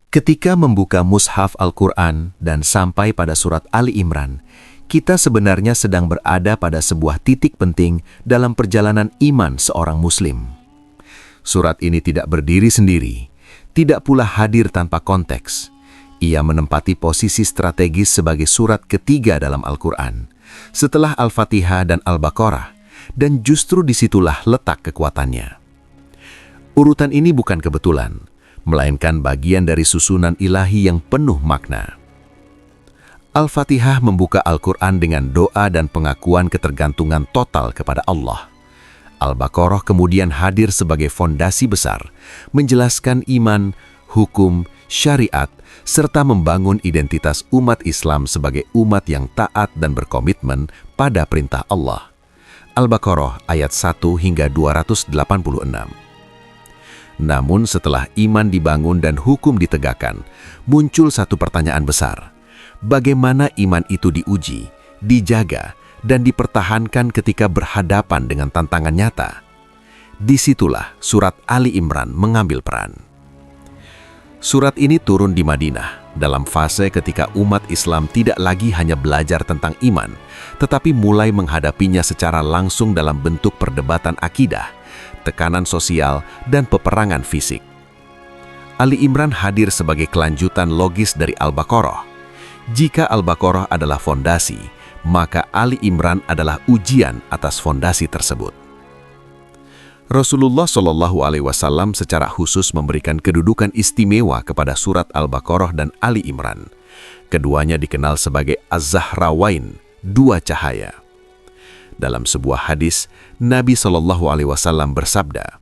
Ketika membuka mushaf Al-Quran dan sampai pada surat Ali Imran, kita sebenarnya sedang berada pada sebuah titik penting dalam perjalanan iman seorang Muslim. Surat ini tidak berdiri sendiri, tidak pula hadir tanpa konteks. Ia menempati posisi strategis sebagai surat ketiga dalam Al-Quran, setelah Al-Fatihah dan Al-Baqarah, dan justru disitulah letak kekuatannya. Urutan ini bukan kebetulan, melainkan bagian dari susunan ilahi yang penuh makna. Al-Fatihah membuka Al-Quran dengan doa dan pengakuan ketergantungan total kepada Allah. Al-Baqarah kemudian hadir sebagai fondasi besar, menjelaskan iman, hukum, syariat, serta membangun identitas umat Islam sebagai umat yang taat dan berkomitmen pada perintah Allah. Al-Baqarah ayat 1 hingga 286. Namun setelah iman dibangun dan hukum ditegakkan, muncul satu pertanyaan besar. Bagaimana iman itu diuji, dijaga, dan dipertahankan ketika berhadapan dengan tantangan nyata? Disitulah surat Ali Imran mengambil peran. Surat ini turun di Madinah, dalam fase ketika umat Islam tidak lagi hanya belajar tentang iman, tetapi mulai menghadapinya secara langsung dalam bentuk perdebatan akidah, tekanan sosial, dan peperangan fisik. Ali Imran hadir sebagai kelanjutan logis dari Al-Baqarah. Jika Al-Baqarah adalah fondasi, maka Ali Imran adalah ujian atas fondasi tersebut. Rasulullah SAW secara khusus memberikan kedudukan istimewa kepada surat Al-Baqarah dan Ali Imran. Keduanya dikenal sebagai Az-Zahrawain, dua cahaya. Dalam sebuah hadis, Nabi SAW bersabda,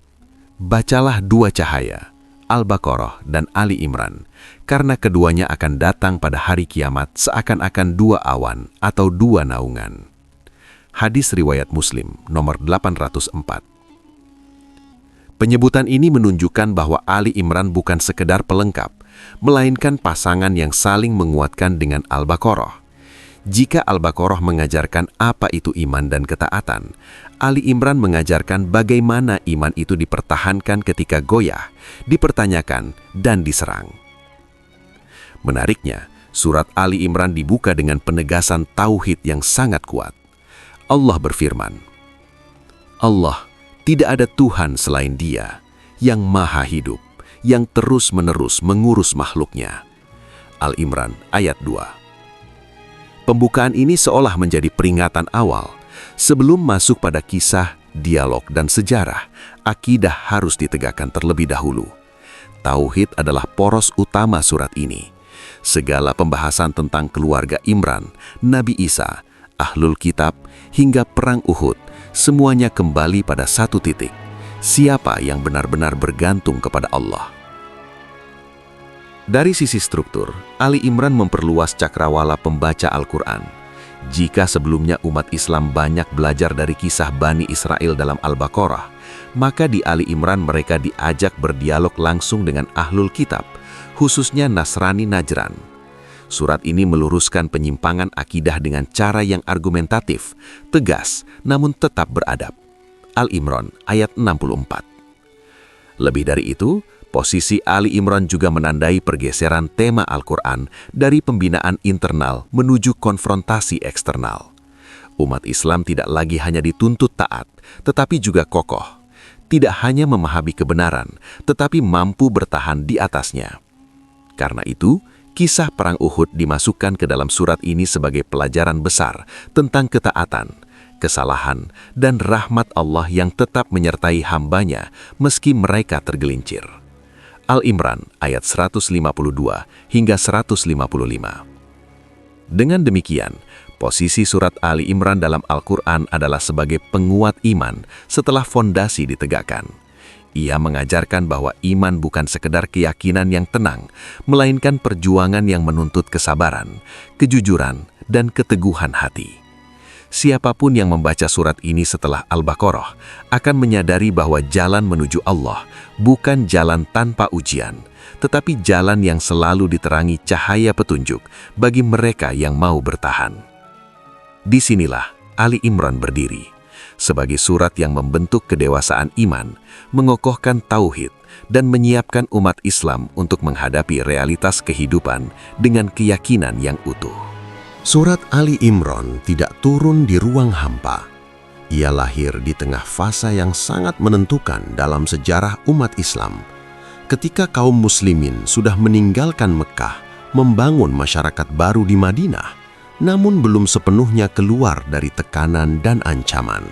"Bacalah dua cahaya, Al-Baqarah dan Ali Imran, karena keduanya akan datang pada hari kiamat seakan-akan dua awan atau dua naungan." Hadis riwayat Muslim nomor 804. Penyebutan ini menunjukkan bahwa Ali Imran bukan sekedar pelengkap, melainkan pasangan yang saling menguatkan dengan Al-Baqarah. Jika Al-Baqarah mengajarkan apa itu iman dan ketaatan, Ali Imran mengajarkan bagaimana iman itu dipertahankan ketika goyah, dipertanyakan, dan diserang. Menariknya, surat Ali Imran dibuka dengan penegasan tauhid yang sangat kuat. Allah berfirman, "Allah, tidak ada Tuhan selain Dia, yang maha hidup, yang terus-menerus mengurus makhluknya." Al-Imran ayat 2. Pembukaan ini seolah menjadi peringatan awal. Sebelum masuk pada kisah, dialog, dan sejarah, akidah harus ditegakkan terlebih dahulu. Tauhid adalah poros utama surat ini. Segala pembahasan tentang keluarga Imran, Nabi Isa, Ahlul Kitab, hingga Perang Uhud, semuanya kembali pada satu titik. Siapa yang benar-benar bergantung kepada Allah? Dari sisi struktur, Ali Imran memperluas cakrawala pembaca Al-Quran. Jika sebelumnya umat Islam banyak belajar dari kisah Bani Israel dalam Al-Baqarah, maka di Ali Imran mereka diajak berdialog langsung dengan Ahlul Kitab, khususnya Nasrani Najran. Surat ini meluruskan penyimpangan akidah dengan cara yang argumentatif, tegas, namun tetap beradab. Al-Imran ayat 64. Lebih dari itu, posisi Ali Imran juga menandai pergeseran tema Al-Quran dari pembinaan internal menuju konfrontasi eksternal. Umat Islam tidak lagi hanya dituntut taat, tetapi juga kokoh. Tidak hanya memahami kebenaran, tetapi mampu bertahan di atasnya. Karena itu, kisah Perang Uhud dimasukkan ke dalam surat ini sebagai pelajaran besar tentang ketaatan, kesalahan, dan rahmat Allah yang tetap menyertai hambanya meski mereka tergelincir. Al-Imran ayat 152 hingga 155. Dengan demikian, posisi surat Ali Imran dalam Al-Quran adalah sebagai penguat iman setelah fondasi ditegakkan. Ia mengajarkan bahwa iman bukan sekedar keyakinan yang tenang, melainkan perjuangan yang menuntut kesabaran, kejujuran, dan keteguhan hati. Siapapun yang membaca surat ini setelah Al-Baqarah akan menyadari bahwa jalan menuju Allah bukan jalan tanpa ujian, tetapi jalan yang selalu diterangi cahaya petunjuk bagi mereka yang mau bertahan. Disinilah Ali Imran berdiri, sebagai surat yang membentuk kedewasaan iman, mengokohkan tauhid, dan menyiapkan umat Islam untuk menghadapi realitas kehidupan dengan keyakinan yang utuh. Surat Ali Imran tidak turun di ruang hampa. Ia lahir di tengah fase yang sangat menentukan dalam sejarah umat Islam. Ketika kaum muslimin sudah meninggalkan Mekah, membangun masyarakat baru di Madinah, namun belum sepenuhnya keluar dari tekanan dan ancaman.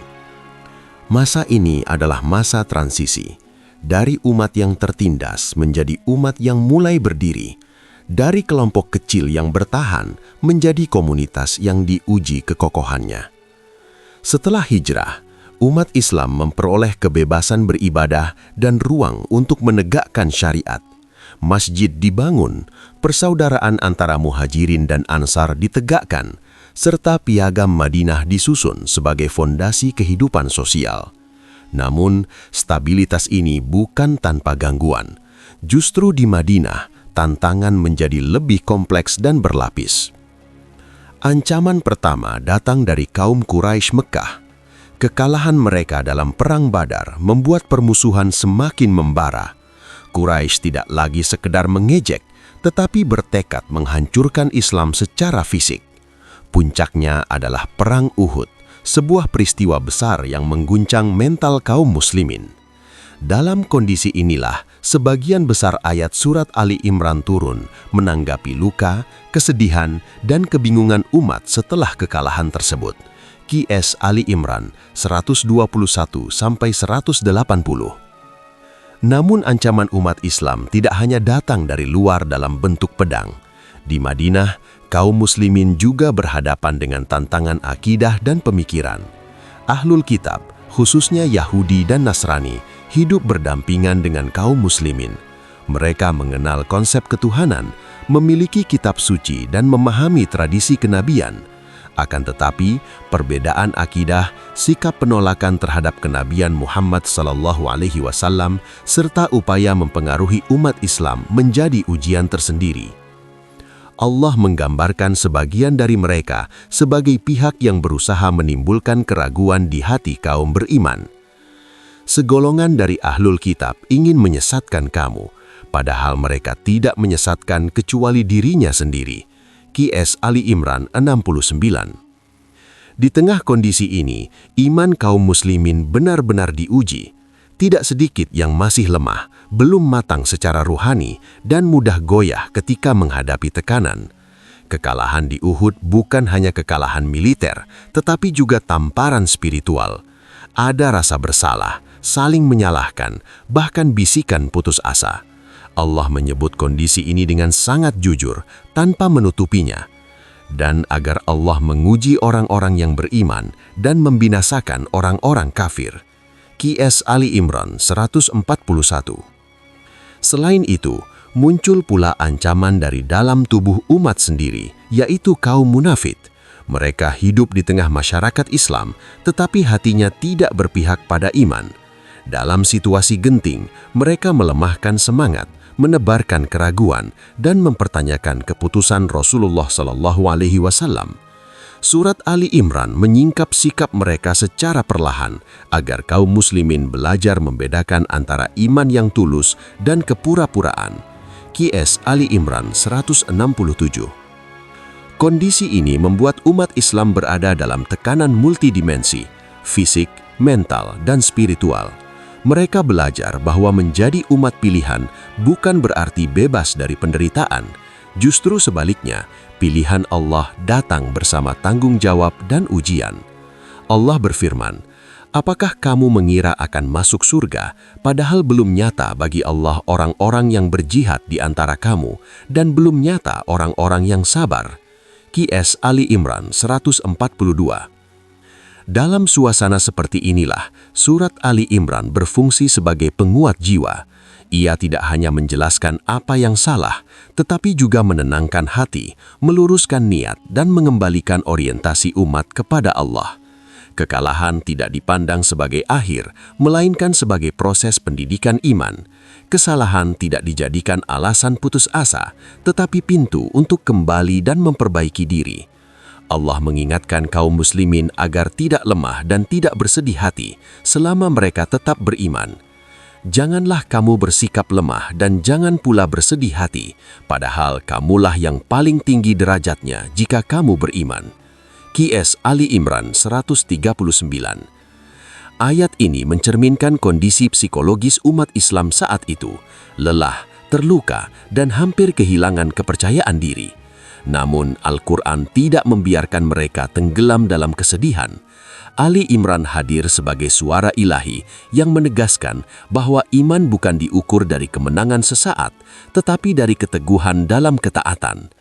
Masa ini adalah masa transisi, dari umat yang tertindas menjadi umat yang mulai berdiri, dari kelompok kecil yang bertahan menjadi komunitas yang diuji kekokohannya. Setelah hijrah, umat Islam memperoleh kebebasan beribadah dan ruang untuk menegakkan syariat. Masjid dibangun, persaudaraan antara muhajirin dan ansar ditegakkan, serta piagam Madinah disusun sebagai fondasi kehidupan sosial. Namun, stabilitas ini bukan tanpa gangguan. Justru di Madinah, tantangan menjadi lebih kompleks dan berlapis. Ancaman pertama datang dari kaum Quraisy Mekah. Kekalahan mereka dalam Perang Badar membuat permusuhan semakin membara. Quraisy tidak lagi sekedar mengejek, tetapi bertekad menghancurkan Islam secara fisik. Puncaknya adalah Perang Uhud, sebuah peristiwa besar yang mengguncang mental kaum muslimin. Dalam kondisi inilah, sebagian besar ayat surat Ali Imran turun menanggapi luka, kesedihan, dan kebingungan umat setelah kekalahan tersebut. QS Ali Imran 121-180. Namun ancaman umat Islam tidak hanya datang dari luar dalam bentuk pedang. Di Madinah, kaum muslimin juga berhadapan dengan tantangan akidah dan pemikiran. Ahlul Kitab, khususnya Yahudi dan Nasrani, hidup berdampingan dengan kaum muslimin. Mereka mengenal konsep ketuhanan, memiliki kitab suci dan memahami tradisi kenabian. Akan tetapi, perbedaan akidah, sikap penolakan terhadap kenabian Muhammad SAW, serta upaya mempengaruhi umat Islam menjadi ujian tersendiri. Allah menggambarkan sebagian dari mereka sebagai pihak yang berusaha menimbulkan keraguan di hati kaum beriman. Segolongan dari Ahlul Kitab ingin menyesatkan kamu, padahal mereka tidak menyesatkan kecuali dirinya sendiri. QS Ali Imran 69. Di tengah kondisi ini, iman kaum muslimin benar-benar diuji. Tidak sedikit yang masih lemah, belum matang secara ruhani, dan mudah goyah ketika menghadapi tekanan. Kekalahan di Uhud bukan hanya kekalahan militer, tetapi juga tamparan spiritual. Ada rasa bersalah, saling menyalahkan, bahkan bisikan putus asa. Allah menyebut kondisi ini dengan sangat jujur, tanpa menutupinya. Dan agar Allah menguji orang-orang yang beriman dan membinasakan orang-orang kafir. QS Ali Imran 141. Selain itu, muncul pula ancaman dari dalam tubuh umat sendiri, yaitu kaum munafik. Mereka hidup di tengah masyarakat Islam, tetapi hatinya tidak berpihak pada iman. Dalam situasi genting, mereka melemahkan semangat, menebarkan keraguan, dan mempertanyakan keputusan Rasulullah SAW. Surat Ali Imran menyingkap sikap mereka secara perlahan agar kaum muslimin belajar membedakan antara iman yang tulus dan kepura-puraan. QS Ali Imran 167. Kondisi ini membuat umat Islam berada dalam tekanan multidimensi, fisik, mental, dan spiritual. Mereka belajar bahwa menjadi umat pilihan bukan berarti bebas dari penderitaan. Justru sebaliknya, pilihan Allah datang bersama tanggung jawab dan ujian. Allah berfirman, "Apakah kamu mengira akan masuk surga, padahal belum nyata bagi Allah orang-orang yang berjihad di antara kamu, dan belum nyata orang-orang yang sabar?" QS Ali Imran 142. Dalam suasana seperti inilah, surat Ali Imran berfungsi sebagai penguat jiwa. Ia tidak hanya menjelaskan apa yang salah, tetapi juga menenangkan hati, meluruskan niat, dan mengembalikan orientasi umat kepada Allah. Kekalahan tidak dipandang sebagai akhir, melainkan sebagai proses pendidikan iman. Kesalahan tidak dijadikan alasan putus asa, tetapi pintu untuk kembali dan memperbaiki diri. Allah mengingatkan kaum muslimin agar tidak lemah dan tidak bersedih hati selama mereka tetap beriman. Janganlah kamu bersikap lemah dan jangan pula bersedih hati, padahal kamulah yang paling tinggi derajatnya jika kamu beriman. QS Ali Imran 139. Ayat ini mencerminkan kondisi psikologis umat Islam saat itu, lelah, terluka, dan hampir kehilangan kepercayaan diri. Namun, Al-Quran tidak membiarkan mereka tenggelam dalam kesedihan. Ali Imran hadir sebagai suara ilahi yang menegaskan bahwa iman bukan diukur dari kemenangan sesaat, tetapi dari keteguhan dalam ketaatan.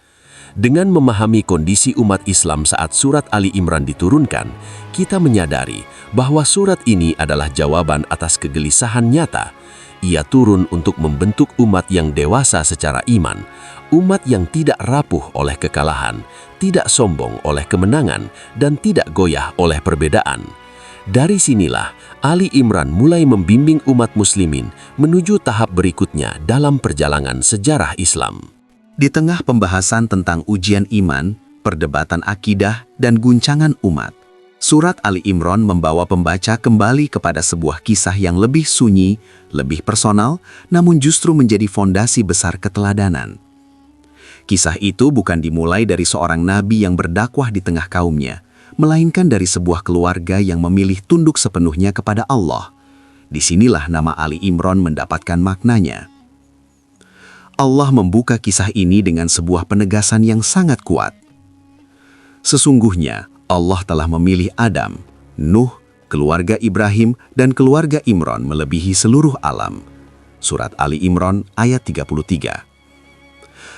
Dengan memahami kondisi umat Islam saat surat Ali Imran diturunkan, kita menyadari bahwa surat ini adalah jawaban atas kegelisahan nyata. Ia turun untuk membentuk umat yang dewasa secara iman, umat yang tidak rapuh oleh kekalahan, tidak sombong oleh kemenangan, dan tidak goyah oleh perbedaan. Dari sinilah, Ali Imran mulai membimbing umat muslimin menuju tahap berikutnya dalam perjalanan sejarah Islam. Di tengah pembahasan tentang ujian iman, perdebatan akidah, dan guncangan umat, surat Ali Imran membawa pembaca kembali kepada sebuah kisah yang lebih sunyi, lebih personal, namun justru menjadi fondasi besar keteladanan. Kisah itu bukan dimulai dari seorang nabi yang berdakwah di tengah kaumnya, melainkan dari sebuah keluarga yang memilih tunduk sepenuhnya kepada Allah. Disinilah nama Ali Imran mendapatkan maknanya. Allah membuka kisah ini dengan sebuah penegasan yang sangat kuat. Sesungguhnya, Allah telah memilih Adam, Nuh, keluarga Ibrahim, dan keluarga Imran melebihi seluruh alam. Surat Ali Imran ayat 33.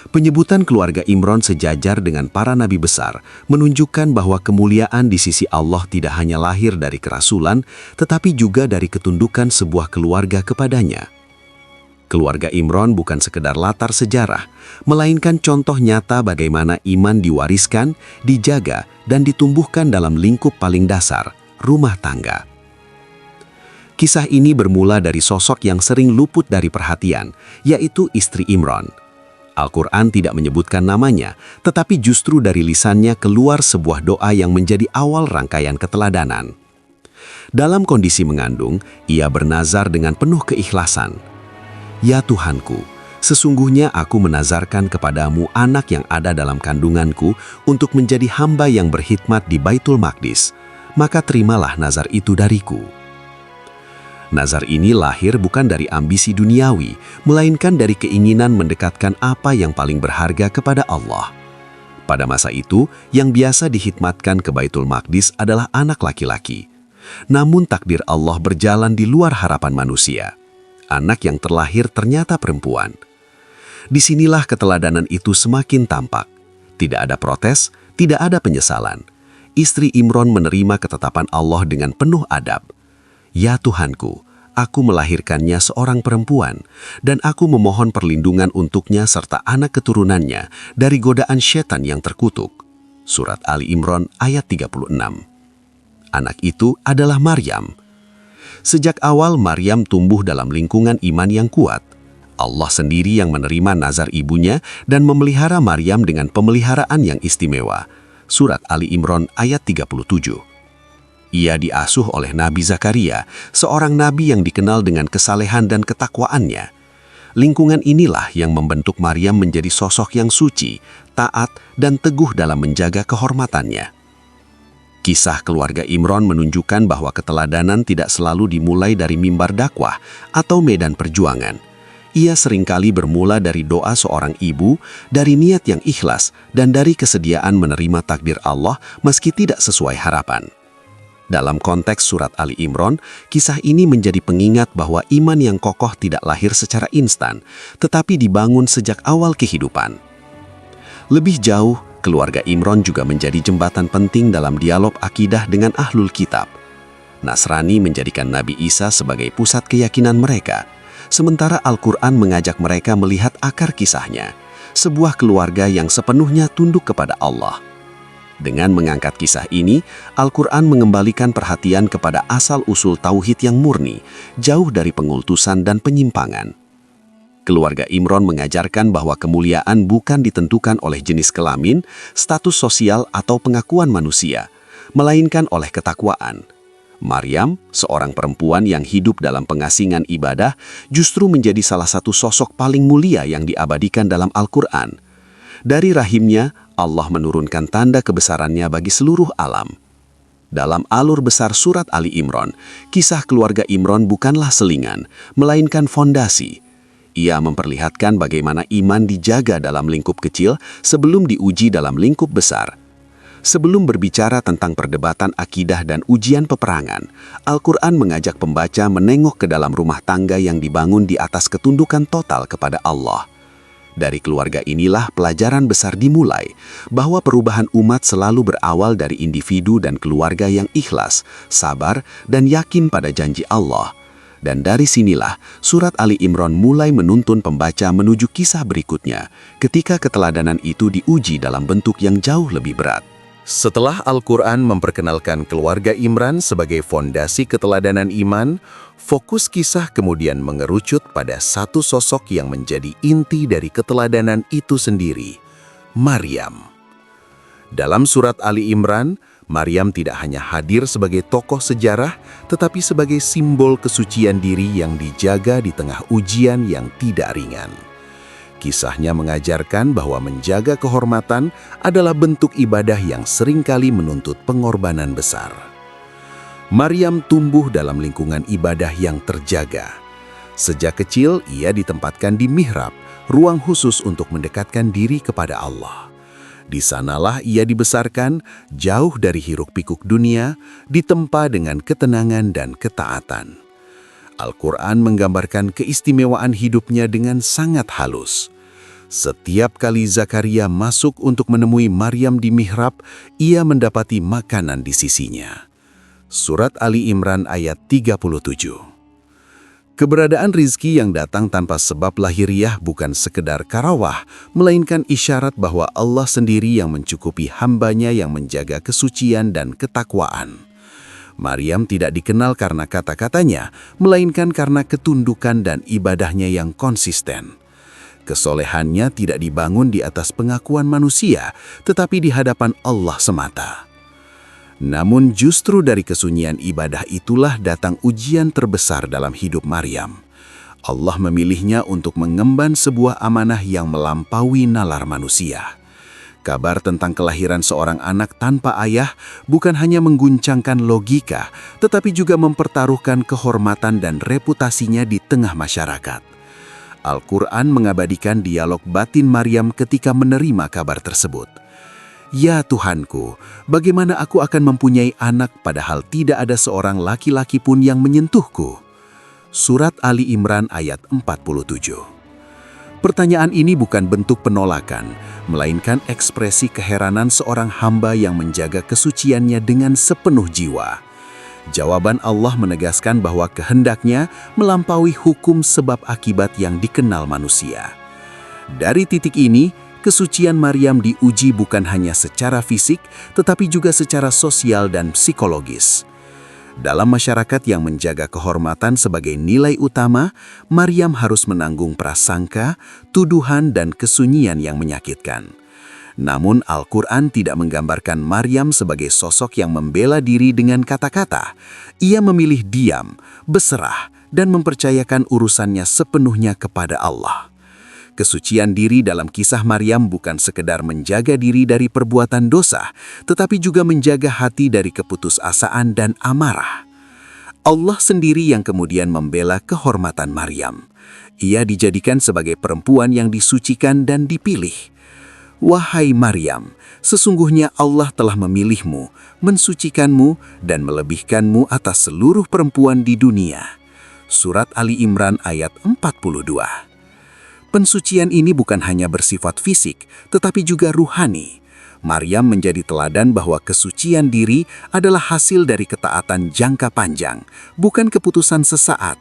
Penyebutan keluarga Imran sejajar dengan para nabi besar menunjukkan bahwa kemuliaan di sisi Allah tidak hanya lahir dari kerasulan, tetapi juga dari ketundukan sebuah keluarga kepadanya. Keluarga Imran bukan sekedar latar sejarah, melainkan contoh nyata bagaimana iman diwariskan, dijaga, dan ditumbuhkan dalam lingkup paling dasar, rumah tangga. Kisah ini bermula dari sosok yang sering luput dari perhatian, yaitu istri Imran. Al-Quran tidak menyebutkan namanya, tetapi justru dari lisannya keluar sebuah doa yang menjadi awal rangkaian keteladanan. Dalam kondisi mengandung, ia bernazar dengan penuh keikhlasan. Ya Tuhanku, sesungguhnya aku menazarkan kepadamu anak yang ada dalam kandunganku untuk menjadi hamba yang berkhidmat di Baitul Maqdis, maka terimalah nazar itu dariku. Nazar ini lahir bukan dari ambisi duniawi, melainkan dari keinginan mendekatkan apa yang paling berharga kepada Allah. Pada masa itu, yang biasa dihikmatkan ke Baitul Maqdis adalah anak laki-laki. Namun takdir Allah berjalan di luar harapan manusia. Anak yang terlahir ternyata perempuan. Disinilah keteladanan itu semakin tampak. Tidak ada protes, tidak ada penyesalan. Istri Imran menerima ketetapan Allah dengan penuh adab. Ya Tuhanku, aku melahirkannya seorang perempuan, dan aku memohon perlindungan untuknya serta anak keturunannya dari godaan syaitan yang terkutuk. Surat Ali Imran ayat 36. Anak itu adalah Maryam. Sejak awal Maryam tumbuh dalam lingkungan iman yang kuat. Allah sendiri yang menerima nazar ibunya dan memelihara Maryam dengan pemeliharaan yang istimewa. Surat Ali Imran ayat 37. Ia diasuh oleh Nabi Zakaria, seorang nabi yang dikenal dengan kesalehan dan ketakwaannya. Lingkungan inilah yang membentuk Maryam menjadi sosok yang suci, taat, dan teguh dalam menjaga kehormatannya. Kisah keluarga Imran menunjukkan bahwa keteladanan tidak selalu dimulai dari mimbar dakwah atau medan perjuangan. Ia seringkali bermula dari doa seorang ibu, dari niat yang ikhlas, dan dari kesediaan menerima takdir Allah meski tidak sesuai harapan. Dalam konteks surat Ali Imran, kisah ini menjadi pengingat bahwa iman yang kokoh tidak lahir secara instan, tetapi dibangun sejak awal kehidupan. Lebih jauh, keluarga Imran juga menjadi jembatan penting dalam dialog akidah dengan ahlul kitab. Nasrani menjadikan Nabi Isa sebagai pusat keyakinan mereka, sementara Al-Quran mengajak mereka melihat akar kisahnya, sebuah keluarga yang sepenuhnya tunduk kepada Allah. Dengan mengangkat kisah ini, Al-Quran mengembalikan perhatian kepada asal-usul tauhid yang murni, jauh dari pengultusan dan penyimpangan. Keluarga Imron mengajarkan bahwa kemuliaan bukan ditentukan oleh jenis kelamin, status sosial atau pengakuan manusia, melainkan oleh ketakwaan. Maryam, seorang perempuan yang hidup dalam pengasingan ibadah, justru menjadi salah satu sosok paling mulia yang diabadikan dalam Al-Quran. Dari rahimnya, Allah menurunkan tanda kebesarannya bagi seluruh alam. Dalam alur besar surat Ali Imran, kisah keluarga Imran bukanlah selingan, melainkan fondasi. Ia memperlihatkan bagaimana iman dijaga dalam lingkup kecil sebelum diuji dalam lingkup besar. Sebelum berbicara tentang perdebatan akidah dan ujian peperangan, Al-Quran mengajak pembaca menengok ke dalam rumah tangga yang dibangun di atas ketundukan total kepada Allah. Dari keluarga inilah pelajaran besar dimulai, bahwa perubahan umat selalu berawal dari individu dan keluarga yang ikhlas, sabar, dan yakin pada janji Allah. Dan dari sinilah, surat Ali Imran mulai menuntun pembaca menuju kisah berikutnya, ketika keteladanan itu diuji dalam bentuk yang jauh lebih berat. Setelah Al-Quran memperkenalkan keluarga Imran sebagai fondasi keteladanan iman, fokus kisah kemudian mengerucut pada satu sosok yang menjadi inti dari keteladanan itu sendiri, Maryam. Dalam surat Ali Imran, Maryam tidak hanya hadir sebagai tokoh sejarah, tetapi sebagai simbol kesucian diri yang dijaga di tengah ujian yang tidak ringan. Kisahnya mengajarkan bahwa menjaga kehormatan adalah bentuk ibadah yang seringkali menuntut pengorbanan besar. Maryam tumbuh dalam lingkungan ibadah yang terjaga. Sejak kecil, ia ditempatkan di mihrab, ruang khusus untuk mendekatkan diri kepada Allah. Di sanalah ia dibesarkan, jauh dari hiruk-pikuk dunia, ditempa dengan ketenangan dan ketaatan. Al-Quran menggambarkan keistimewaan hidupnya dengan sangat halus. Setiap kali Zakaria masuk untuk menemui Maryam di mihrab, ia mendapati makanan di sisinya. Surat Ali Imran ayat 37. Keberadaan rizki yang datang tanpa sebab lahiriah bukan sekedar karawah, melainkan isyarat bahwa Allah sendiri yang mencukupi hambanya yang menjaga kesucian dan ketakwaan. Maryam tidak dikenal karena kata-katanya, melainkan karena ketundukan dan ibadahnya yang konsisten. Kesolehannya tidak dibangun di atas pengakuan manusia, tetapi di hadapan Allah semata. Namun justru dari kesunyian ibadah itulah datang ujian terbesar dalam hidup Maryam. Allah memilihnya untuk mengemban sebuah amanah yang melampaui nalar manusia. Kabar tentang kelahiran seorang anak tanpa ayah bukan hanya mengguncangkan logika, tetapi juga mempertaruhkan kehormatan dan reputasinya di tengah masyarakat. Al-Quran mengabadikan dialog batin Maryam ketika menerima kabar tersebut. Ya Tuhanku, bagaimana aku akan mempunyai anak padahal tidak ada seorang laki-laki pun yang menyentuhku? Surat Ali Imran ayat 47. Pertanyaan ini bukan bentuk penolakan, melainkan ekspresi keheranan seorang hamba yang menjaga kesuciannya dengan sepenuh jiwa. Jawaban Allah menegaskan bahwa kehendaknya melampaui hukum sebab akibat yang dikenal manusia. Dari titik ini, kesucian Maryam diuji bukan hanya secara fisik, tetapi juga secara sosial dan psikologis. Dalam masyarakat yang menjaga kehormatan sebagai nilai utama, Maryam harus menanggung prasangka, tuduhan, dan kesunyian yang menyakitkan. Namun Al-Quran tidak menggambarkan Maryam sebagai sosok yang membela diri dengan kata-kata. Ia memilih diam, berserah, dan mempercayakan urusannya sepenuhnya kepada Allah. Kesucian diri dalam kisah Maryam bukan sekedar menjaga diri dari perbuatan dosa, tetapi juga menjaga hati dari keputusasaan dan amarah. Allah sendiri yang kemudian membela kehormatan Maryam. Ia dijadikan sebagai perempuan yang disucikan dan dipilih. Wahai Maryam, sesungguhnya Allah telah memilihmu, mensucikanmu, dan melebihkanmu atas seluruh perempuan di dunia. Surat Ali Imran ayat 42. Pensucian ini bukan hanya bersifat fisik, tetapi juga ruhani. Maryam menjadi teladan bahwa kesucian diri adalah hasil dari ketaatan jangka panjang, bukan keputusan sesaat.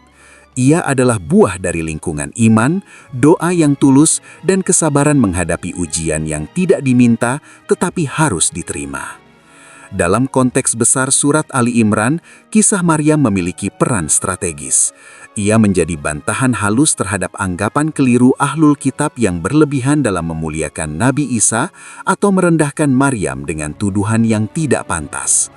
Ia adalah buah dari lingkungan iman, doa yang tulus, dan kesabaran menghadapi ujian yang tidak diminta tetapi harus diterima. Dalam konteks besar surat Ali Imran, kisah Maryam memiliki peran strategis. Ia menjadi bantahan halus terhadap anggapan keliru ahlul kitab yang berlebihan dalam memuliakan Nabi Isa atau merendahkan Maryam dengan tuduhan yang tidak pantas.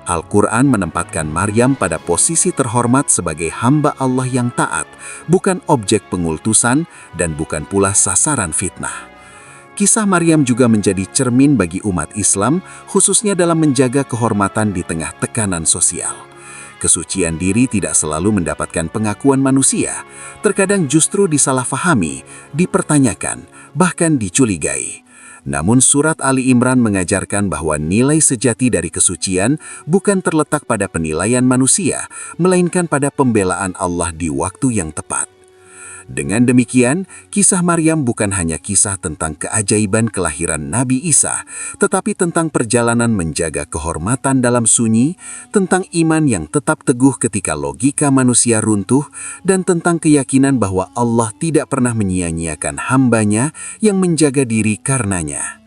Al-Quran menempatkan Maryam pada posisi terhormat sebagai hamba Allah yang taat, bukan objek pengultusan dan bukan pula sasaran fitnah. Kisah Maryam juga menjadi cermin bagi umat Islam, khususnya dalam menjaga kehormatan di tengah tekanan sosial. Kesucian diri tidak selalu mendapatkan pengakuan manusia, terkadang justru disalahfahami, dipertanyakan, bahkan dicurigai. Namun surat Ali Imran mengajarkan bahwa nilai sejati dari kesucian bukan terletak pada penilaian manusia, melainkan pada pembelaan Allah di waktu yang tepat. Dengan demikian, kisah Maryam bukan hanya kisah tentang keajaiban kelahiran Nabi Isa, tetapi tentang perjalanan menjaga kehormatan dalam sunyi, tentang iman yang tetap teguh ketika logika manusia runtuh, dan tentang keyakinan bahwa Allah tidak pernah menyia-nyiakan hambanya yang menjaga diri karenanya.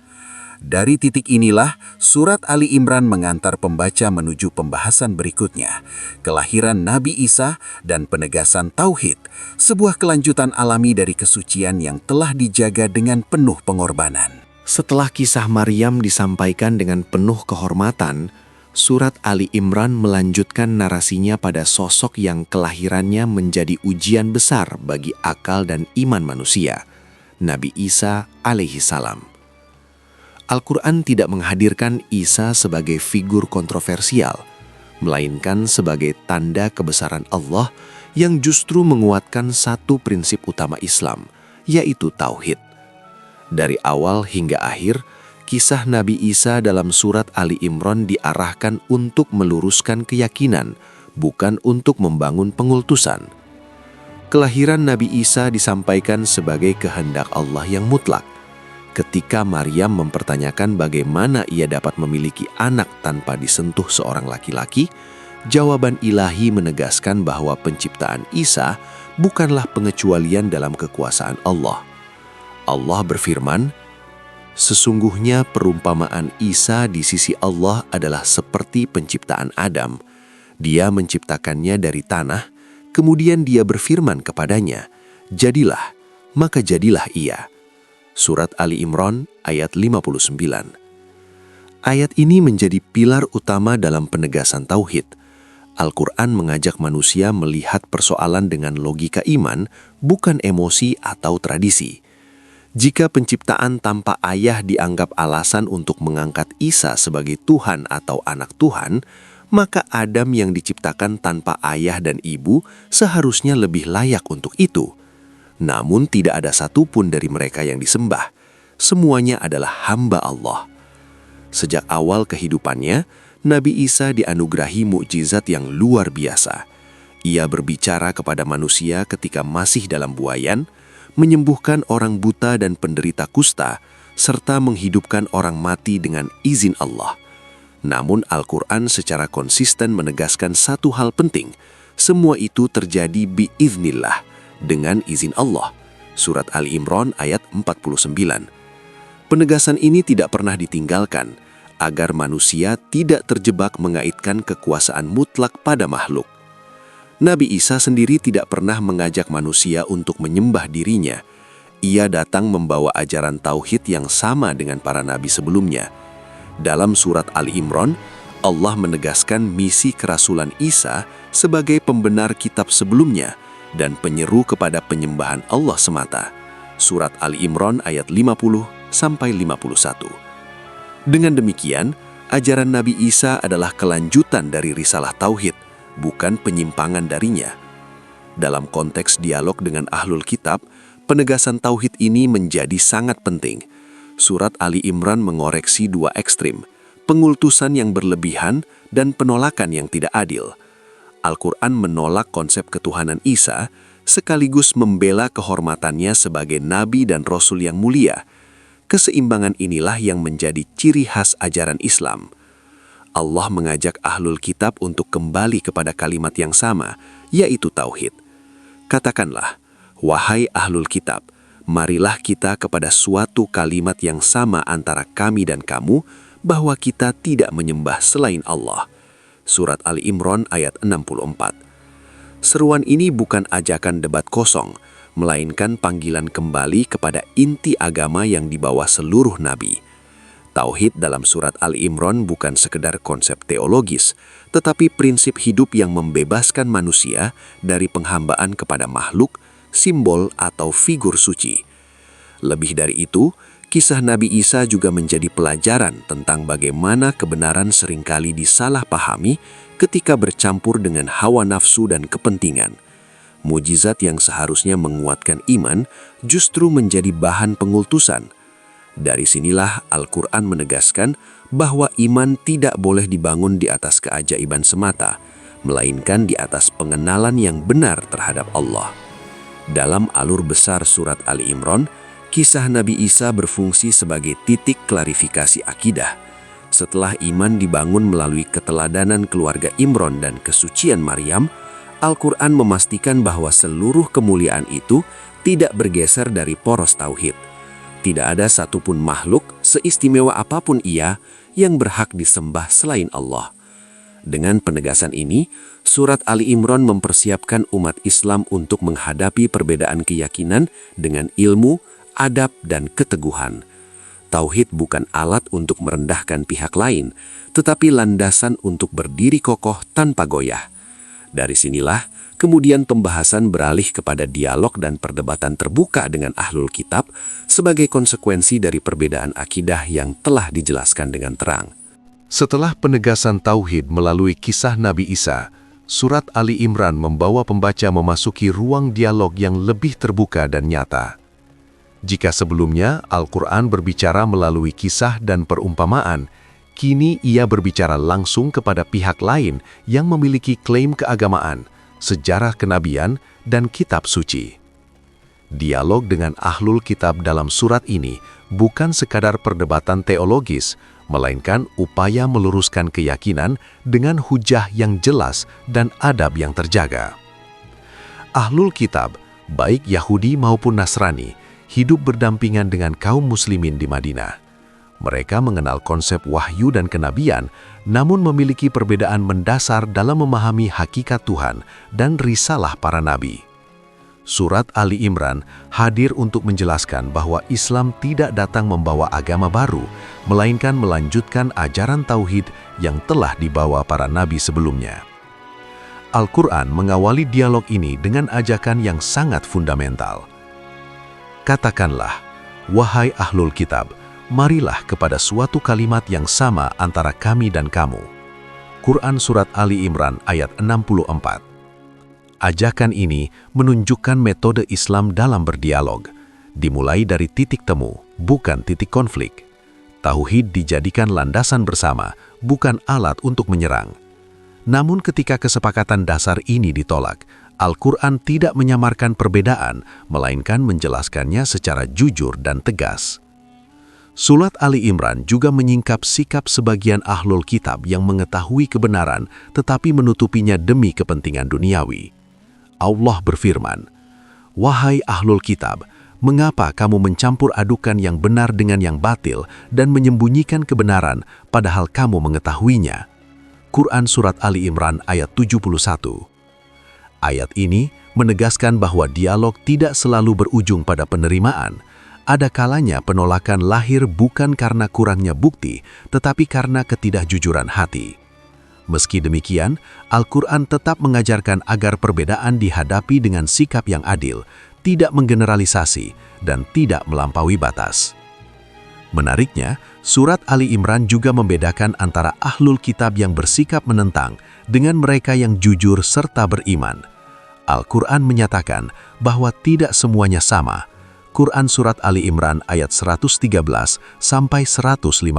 Dari titik inilah, surat Ali Imran mengantar pembaca menuju pembahasan berikutnya, kelahiran Nabi Isa dan penegasan Tauhid, sebuah kelanjutan alami dari kesucian yang telah dijaga dengan penuh pengorbanan. Setelah kisah Maryam disampaikan dengan penuh kehormatan, surat Ali Imran melanjutkan narasinya pada sosok yang kelahirannya menjadi ujian besar bagi akal dan iman manusia, Nabi Isa alaihi salam. Al-Quran tidak menghadirkan Isa sebagai figur kontroversial, melainkan sebagai tanda kebesaran Allah yang justru menguatkan satu prinsip utama Islam, yaitu Tauhid. Dari awal hingga akhir, kisah Nabi Isa dalam surat Ali Imran diarahkan untuk meluruskan keyakinan, bukan untuk membangun pengultusan. Kelahiran Nabi Isa disampaikan sebagai kehendak Allah yang mutlak. Ketika Maryam mempertanyakan bagaimana ia dapat memiliki anak tanpa disentuh seorang laki-laki, jawaban ilahi menegaskan bahwa penciptaan Isa bukanlah pengecualian dalam kekuasaan Allah. Allah berfirman, "Sesungguhnya perumpamaan Isa di sisi Allah adalah seperti penciptaan Adam. Dia menciptakannya dari tanah, kemudian dia berfirman kepadanya, 'Jadilah,' maka jadilah ia." Surat Ali Imran ayat 59. Ayat ini menjadi pilar utama dalam penegasan Tauhid. Al-Quran mengajak manusia melihat persoalan dengan logika iman, bukan emosi atau tradisi. Jika penciptaan tanpa ayah dianggap alasan untuk mengangkat Isa sebagai Tuhan atau anak Tuhan, maka Adam yang diciptakan tanpa ayah dan ibu seharusnya lebih layak untuk itu. Namun tidak ada satupun dari mereka yang disembah. Semuanya adalah hamba Allah. Sejak awal kehidupannya, Nabi Isa dianugerahi mukjizat yang luar biasa. Ia berbicara kepada manusia ketika masih dalam buayan, menyembuhkan orang buta dan penderita kusta, serta menghidupkan orang mati dengan izin Allah. Namun Al-Quran secara konsisten menegaskan satu hal penting, semua itu terjadi biiznillah, dengan izin Allah. Surat Ali Imran ayat 49. Penegasan ini tidak pernah ditinggalkan, agar manusia tidak terjebak mengaitkan kekuasaan mutlak pada makhluk. Nabi Isa sendiri tidak pernah mengajak manusia untuk menyembah dirinya. Ia datang membawa ajaran tauhid yang sama dengan para nabi sebelumnya. Dalam surat Ali Imran, Allah menegaskan misi kerasulan Isa sebagai pembenar kitab sebelumnya dan penyeru kepada penyembahan Allah semata. Surat Ali Imran ayat 50-51. Dengan demikian, ajaran Nabi Isa adalah kelanjutan dari risalah Tauhid, bukan penyimpangan darinya. Dalam konteks dialog dengan ahlul kitab, penegasan Tauhid ini menjadi sangat penting. Surat Ali Imran mengoreksi dua ekstrim, pengultusan yang berlebihan dan penolakan yang tidak adil. Al-Quran menolak konsep ketuhanan Isa, sekaligus membela kehormatannya sebagai nabi dan rasul yang mulia. Keseimbangan inilah yang menjadi ciri khas ajaran Islam. Allah mengajak ahlul kitab untuk kembali kepada kalimat yang sama, yaitu tauhid. Katakanlah, wahai ahlul kitab, marilah kita kepada suatu kalimat yang sama antara kami dan kamu, bahwa kita tidak menyembah selain Allah. Surat Ali Imran ayat 64. Seruan ini bukan ajakan debat kosong, melainkan panggilan kembali kepada inti agama yang dibawa seluruh nabi. Tauhid dalam surat Ali Imran bukan sekedar konsep teologis, tetapi prinsip hidup yang membebaskan manusia dari penghambaan kepada makhluk, simbol, atau figur suci. Lebih dari itu, kisah Nabi Isa juga menjadi pelajaran tentang bagaimana kebenaran seringkali disalahpahami ketika bercampur dengan hawa nafsu dan kepentingan. Mujizat yang seharusnya menguatkan iman justru menjadi bahan pengultusan. Dari sinilah Al-Quran menegaskan bahwa iman tidak boleh dibangun di atas keajaiban semata, melainkan di atas pengenalan yang benar terhadap Allah. Dalam alur besar surat Ali Imran, kisah Nabi Isa berfungsi sebagai titik klarifikasi akidah. Setelah iman dibangun melalui keteladanan keluarga Imran dan kesucian Maryam, Al-Quran memastikan bahwa seluruh kemuliaan itu tidak bergeser dari poros tauhid. Tidak ada satupun makhluk, seistimewa apapun ia, yang berhak disembah selain Allah. Dengan penegasan ini, surat Ali Imran mempersiapkan umat Islam untuk menghadapi perbedaan keyakinan dengan ilmu, adab, dan keteguhan. Tauhid bukan alat untuk merendahkan pihak lain, tetapi landasan untuk berdiri kokoh tanpa goyah. Dari sinilah, kemudian pembahasan beralih kepada dialog dan perdebatan terbuka dengan ahlul kitab sebagai konsekuensi dari perbedaan akidah yang telah dijelaskan dengan terang. Setelah penegasan tauhid melalui kisah Nabi Isa, surat Ali Imran membawa pembaca memasuki ruang dialog yang lebih terbuka dan nyata. Jika sebelumnya Al-Quran berbicara melalui kisah dan perumpamaan, kini ia berbicara langsung kepada pihak lain yang memiliki klaim keagamaan, sejarah kenabian, dan kitab suci. Dialog dengan ahlul kitab dalam surat ini bukan sekadar perdebatan teologis, melainkan upaya meluruskan keyakinan dengan hujah yang jelas dan adab yang terjaga. Ahlul kitab, baik Yahudi maupun Nasrani, hidup berdampingan dengan kaum muslimin di Madinah. Mereka mengenal konsep wahyu dan kenabian, namun memiliki perbedaan mendasar dalam memahami hakikat Tuhan dan risalah para nabi. Surat Ali Imran hadir untuk menjelaskan bahwa Islam tidak datang membawa agama baru, melainkan melanjutkan ajaran tauhid yang telah dibawa para nabi sebelumnya. Al-Quran mengawali dialog ini dengan ajakan yang sangat fundamental. Katakanlah, wahai ahlul kitab, marilah kepada suatu kalimat yang sama antara kami dan kamu. Quran Surat Ali Imran ayat 64. Ajakan ini menunjukkan metode Islam dalam berdialog, dimulai dari titik temu, bukan titik konflik. Tauhid dijadikan landasan bersama, bukan alat untuk menyerang. Namun ketika kesepakatan dasar ini ditolak, Al-Quran tidak menyamarkan perbedaan, melainkan menjelaskannya secara jujur dan tegas. Surat Ali Imran juga menyingkap sikap sebagian ahlul kitab yang mengetahui kebenaran tetapi menutupinya demi kepentingan duniawi. Allah berfirman, "Wahai ahlul kitab, mengapa kamu mencampur adukan yang benar dengan yang batil dan menyembunyikan kebenaran padahal kamu mengetahuinya?" Quran Surat Ali Imran ayat 71. Ayat ini menegaskan bahwa dialog tidak selalu berujung pada penerimaan. Ada kalanya penolakan lahir bukan karena kurangnya bukti, tetapi karena ketidakjujuran hati. Meski demikian, Al-Quran tetap mengajarkan agar perbedaan dihadapi dengan sikap yang adil, tidak menggeneralisasi, dan tidak melampaui batas. Menariknya, Surat Ali Imran juga membedakan antara ahlul kitab yang bersikap menentang dengan mereka yang jujur serta beriman. Al-Quran menyatakan bahwa tidak semuanya sama. Quran Surat Ali Imran ayat 113 sampai 115.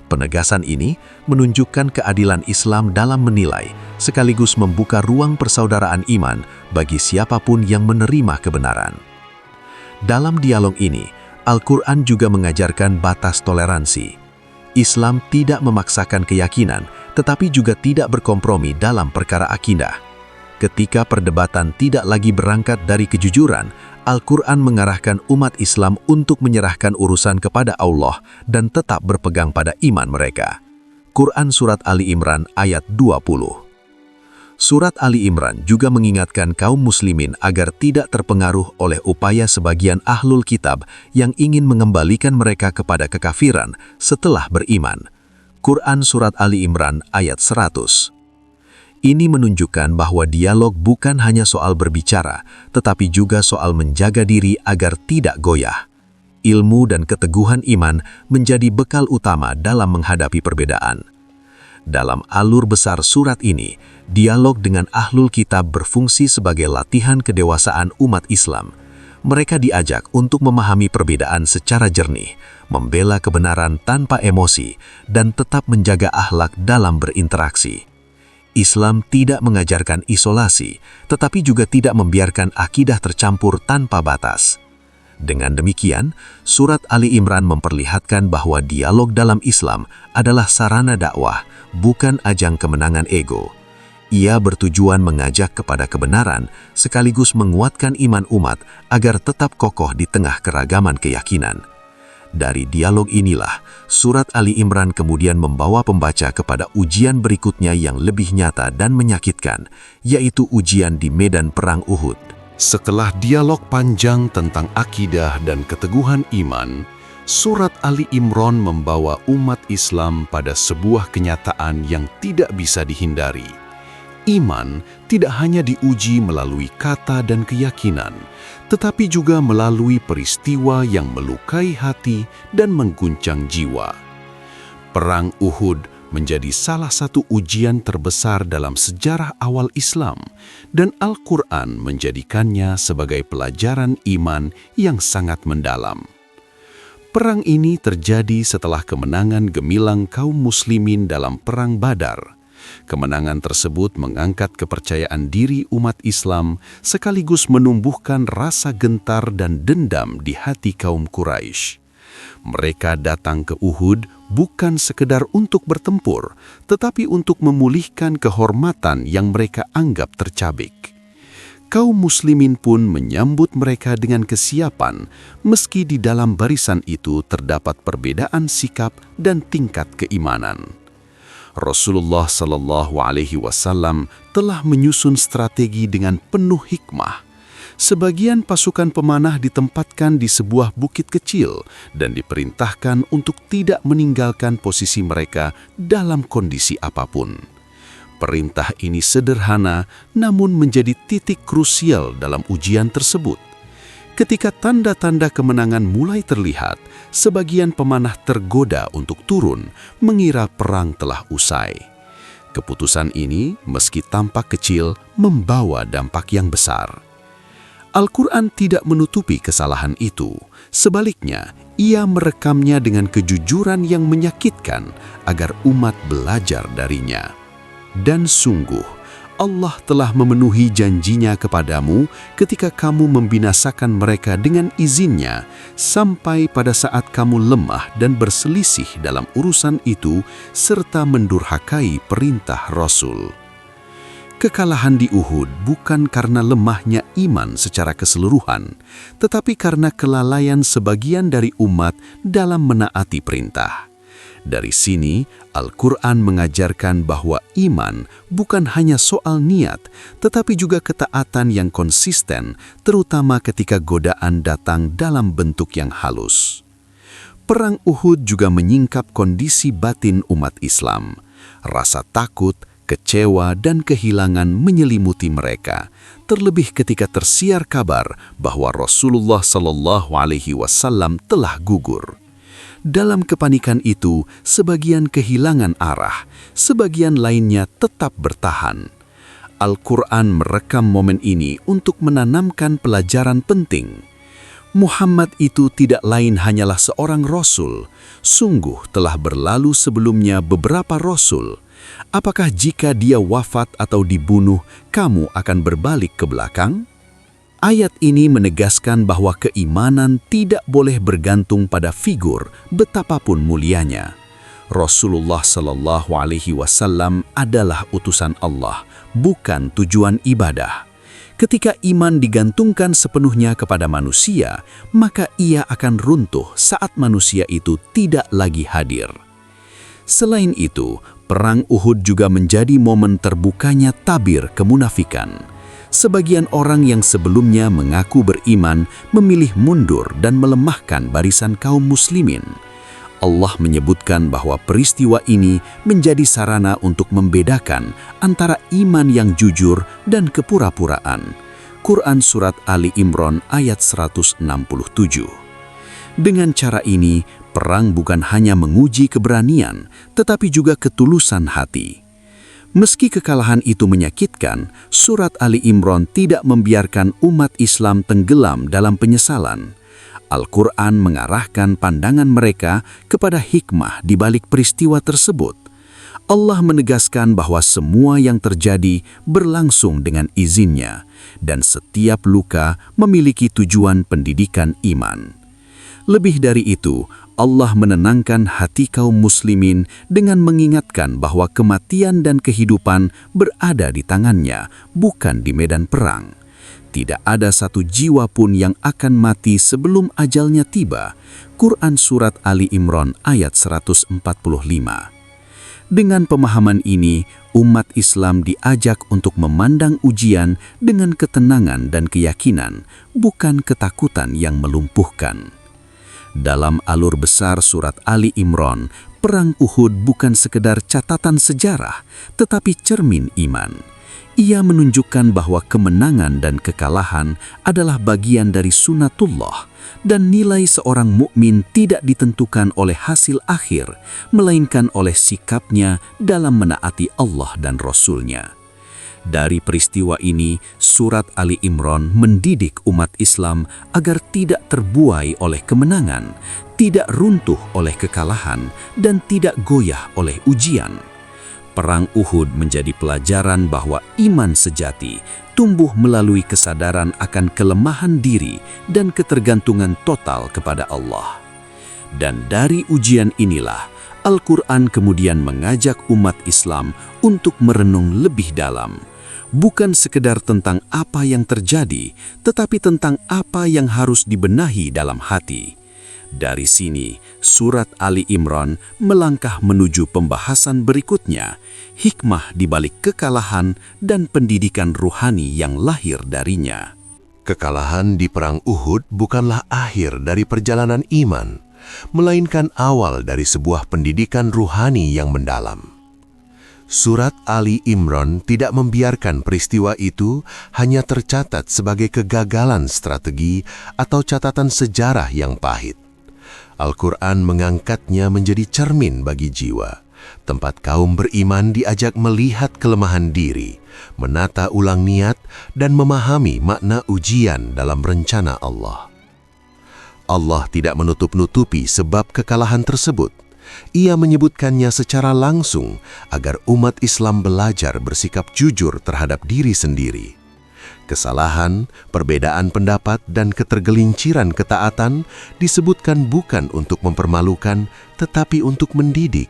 Penegasan ini menunjukkan keadilan Islam dalam menilai, sekaligus membuka ruang persaudaraan iman bagi siapapun yang menerima kebenaran. Dalam dialog ini, Al-Quran juga mengajarkan batas toleransi. Islam tidak memaksakan keyakinan, tetapi juga tidak berkompromi dalam perkara akidah. Ketika perdebatan tidak lagi berangkat dari kejujuran, Al-Quran mengarahkan umat Islam untuk menyerahkan urusan kepada Allah dan tetap berpegang pada iman mereka. Quran Surat Ali Imran ayat 20. Surat Ali Imran juga mengingatkan kaum muslimin agar tidak terpengaruh oleh upaya sebagian ahlul kitab yang ingin mengembalikan mereka kepada kekafiran setelah beriman. Quran Surat Ali Imran ayat 100. Ini menunjukkan bahwa dialog bukan hanya soal berbicara, tetapi juga soal menjaga diri agar tidak goyah. Ilmu dan keteguhan iman menjadi bekal utama dalam menghadapi perbedaan. Dalam alur besar surat ini, dialog dengan ahlul kitab berfungsi sebagai latihan kedewasaan umat Islam. Mereka diajak untuk memahami perbedaan secara jernih, membela kebenaran tanpa emosi, dan tetap menjaga akhlak dalam berinteraksi. Islam tidak mengajarkan isolasi, tetapi juga tidak membiarkan akidah tercampur tanpa batas. Dengan demikian, Surat Ali Imran memperlihatkan bahwa dialog dalam Islam adalah sarana dakwah, bukan ajang kemenangan ego. Ia bertujuan mengajak kepada kebenaran, sekaligus menguatkan iman umat agar tetap kokoh di tengah keragaman keyakinan. Dari dialog inilah, Surat Ali Imran kemudian membawa pembaca kepada ujian berikutnya yang lebih nyata dan menyakitkan, yaitu ujian di medan perang Uhud. Setelah dialog panjang tentang akidah dan keteguhan iman, Surat Ali Imran membawa umat Islam pada sebuah kenyataan yang tidak bisa dihindari. Iman tidak hanya diuji melalui kata dan keyakinan, tetapi juga melalui peristiwa yang melukai hati dan mengguncang jiwa. Perang Uhud menjadi salah satu ujian terbesar dalam sejarah awal Islam, dan Al-Quran menjadikannya sebagai pelajaran iman yang sangat mendalam. Perang ini terjadi setelah kemenangan gemilang kaum muslimin dalam Perang Badar. Kemenangan tersebut mengangkat kepercayaan diri umat Islam sekaligus menumbuhkan rasa gentar dan dendam di hati kaum Quraisy. Mereka datang ke Uhud bukan sekedar untuk bertempur, tetapi untuk memulihkan kehormatan yang mereka anggap tercabik. Kaum muslimin pun menyambut mereka dengan kesiapan, meski di dalam barisan itu terdapat perbedaan sikap dan tingkat keimanan. Rasulullah SAW telah menyusun strategi dengan penuh hikmah. Sebagian pasukan pemanah ditempatkan di sebuah bukit kecil dan diperintahkan untuk tidak meninggalkan posisi mereka dalam kondisi apapun. Perintah ini sederhana namun menjadi titik krusial dalam ujian tersebut. Ketika tanda-tanda kemenangan mulai terlihat, sebagian pemanah tergoda untuk turun, mengira perang telah usai. Keputusan ini, meski tampak kecil, membawa dampak yang besar. Al-Quran tidak menutupi kesalahan itu. Sebaliknya, ia merekamnya dengan kejujuran yang menyakitkan agar umat belajar darinya. Dan sungguh, Allah telah memenuhi janjinya kepadamu ketika kamu membinasakan mereka dengan izinnya, sampai pada saat kamu lemah dan berselisih dalam urusan itu, serta mendurhakai perintah Rasul. Kekalahan di Uhud bukan karena lemahnya iman secara keseluruhan, tetapi karena kelalaian sebagian dari umat dalam menaati perintah. Dari sini, Al-Quran mengajarkan bahwa iman bukan hanya soal niat, tetapi juga ketaatan yang konsisten, terutama ketika godaan datang dalam bentuk yang halus. Perang Uhud juga menyingkap kondisi batin umat Islam. Rasa takut, kecewa, dan kehilangan menyelimuti mereka, terlebih ketika tersiar kabar bahwa Rasulullah SAW telah gugur. Dalam kepanikan itu, sebagian kehilangan arah, sebagian lainnya tetap bertahan. Al-Quran merekam momen ini untuk menanamkan pelajaran penting. Muhammad itu tidak lain hanyalah seorang Rasul. Sungguh telah berlalu sebelumnya beberapa Rasul. Apakah jika dia wafat atau dibunuh, kamu akan berbalik ke belakang? Ayat ini menegaskan bahwa keimanan tidak boleh bergantung pada figur betapapun mulianya. Rasulullah SAW adalah utusan Allah, bukan tujuan ibadah. Ketika iman digantungkan sepenuhnya kepada manusia, maka ia akan runtuh saat manusia itu tidak lagi hadir. Selain itu, Perang Uhud juga menjadi momen terbukanya tabir kemunafikan. Sebagian orang yang sebelumnya mengaku beriman memilih mundur dan melemahkan barisan kaum muslimin. Allah menyebutkan bahwa peristiwa ini menjadi sarana untuk membedakan antara iman yang jujur dan kepura-puraan. Quran Surat Ali Imran ayat 167. Dengan cara ini, perang bukan hanya menguji keberanian, tetapi juga ketulusan hati. Meski kekalahan itu menyakitkan, Surat Ali Imran tidak membiarkan umat Islam tenggelam dalam penyesalan. Al-Quran mengarahkan pandangan mereka kepada hikmah di balik peristiwa tersebut. Allah menegaskan bahwa semua yang terjadi berlangsung dengan izinnya, dan setiap luka memiliki tujuan pendidikan iman. Lebih dari itu, Allah menenangkan hati kaum muslimin dengan mengingatkan bahwa kematian dan kehidupan berada di tangannya, bukan di medan perang. Tidak ada satu jiwa pun yang akan mati sebelum ajalnya tiba. Quran Surat Ali Imran ayat 145. Dengan pemahaman ini, umat Islam diajak untuk memandang ujian dengan ketenangan dan keyakinan, bukan ketakutan yang melumpuhkan. Dalam alur besar Surat Ali Imran, Perang Uhud bukan sekedar catatan sejarah, tetapi cermin iman. Ia menunjukkan bahwa kemenangan dan kekalahan adalah bagian dari sunatullah, dan nilai seorang mukmin tidak ditentukan oleh hasil akhir, melainkan oleh sikapnya dalam menaati Allah dan Rasul-Nya. Dari peristiwa ini, Surat Ali Imran mendidik umat Islam agar tidak terbuai oleh kemenangan, tidak runtuh oleh kekalahan, dan tidak goyah oleh ujian. Perang Uhud menjadi pelajaran bahwa iman sejati tumbuh melalui kesadaran akan kelemahan diri dan ketergantungan total kepada Allah. Dan dari ujian inilah, Al-Quran kemudian mengajak umat Islam untuk merenung lebih dalam. Bukan sekedar tentang apa yang terjadi, tetapi tentang apa yang harus dibenahi dalam hati. Dari sini, Surat Ali Imran melangkah menuju pembahasan berikutnya, hikmah di balik kekalahan dan pendidikan ruhani yang lahir darinya. Kekalahan di Perang Uhud bukanlah akhir dari perjalanan iman, melainkan awal dari sebuah pendidikan ruhani yang mendalam. Surat Ali Imran tidak membiarkan peristiwa itu hanya tercatat sebagai kegagalan strategi atau catatan sejarah yang pahit. Al-Quran mengangkatnya menjadi cermin bagi jiwa, tempat kaum beriman diajak melihat kelemahan diri, menata ulang niat, dan memahami makna ujian dalam rencana Allah. Allah tidak menutup-nutupi sebab kekalahan tersebut. Ia menyebutkannya secara langsung agar umat Islam belajar bersikap jujur terhadap diri sendiri. Kesalahan, perbedaan pendapat, dan ketergelinciran ketaatan disebutkan bukan untuk mempermalukan, tetapi untuk mendidik.